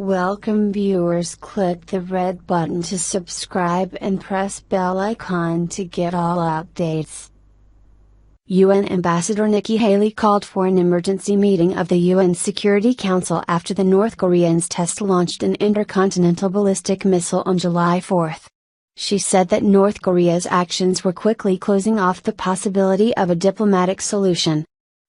Welcome viewers, click the red button to subscribe and press bell icon to get all updates. UN Ambassador Nikki Haley called for an emergency meeting of the UN Security Council after the North Koreans test-launched an intercontinental ballistic missile on July 4. She said that North Korea's actions were quickly closing off the possibility of a diplomatic solution.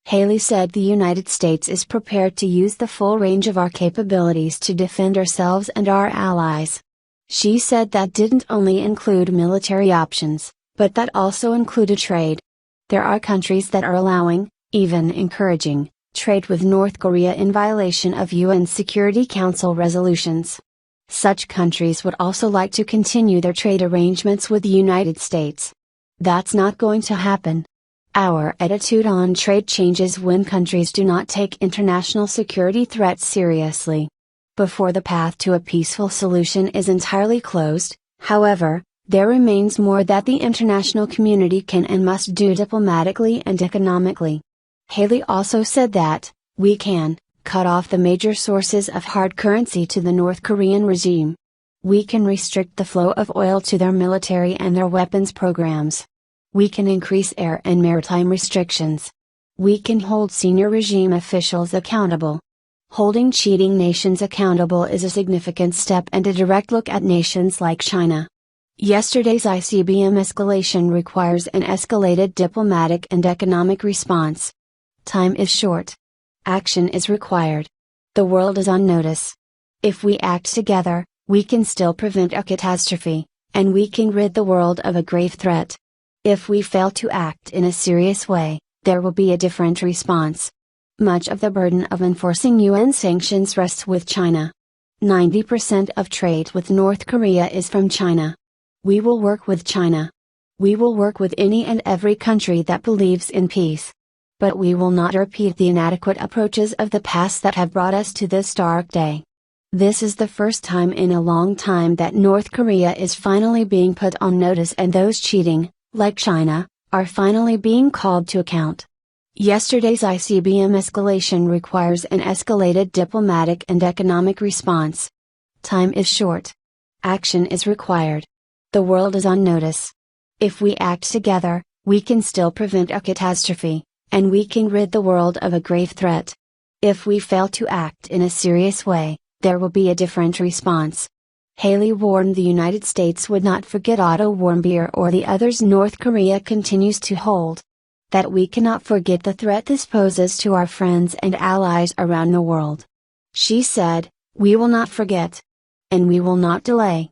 Haley said the United States is prepared to use the full range of our capabilities to defend ourselves and our allies. She said that didn't only include military options, but that also included trade. There are countries that are allowing, even encouraging, trade with North Korea in violation of UN Security Council resolutions. Such countries would also like to continue their trade arrangements with the United States. That's not going to happen. Our attitude on trade changes when countries do not take international security threats seriously. Before the path to a peaceful solution is entirely closed, however, there remains more that the international community can and must do diplomatically and economically. Haley also said that, we can, cut off the major sources of hard currency to the North Korean regime. We can restrict the flow of oil to their military and their weapons programs. We can increase air and maritime restrictions. We can hold senior regime officials accountable. Holding cheating nations accountable is a significant step and a direct look at nations like China. Yesterday's ICBM escalation requires an escalated diplomatic and economic response. Time is short. Action is required. The world is on notice. If we act together, we can still prevent a catastrophe, and we can rid the world of a grave threat. If we fail to act in a serious way, there will be a different response. Much of the burden of enforcing UN sanctions rests with China. 90% of trade with North Korea is from China. We will work with China. We will work with any and every country that believes in peace. But we will not repeat the inadequate approaches of the past that have brought us to this dark day. This is the first time in a long time that North Korea is finally being put on notice, and those cheating, like China, are finally being called to account. Yesterday's ICBM escalation requires an escalated diplomatic and economic response. Time is short. Action is required. The world is on notice. If we act together, we can still prevent a catastrophe, and we can rid the world of a grave threat. If we fail to act in a serious way, there will be a different response. Haley warned the United States would not forget Otto Warmbier or the others North Korea continues to hold. That we cannot forget the threat this poses to our friends and allies around the world. She said, we will not forget. And we will not delay.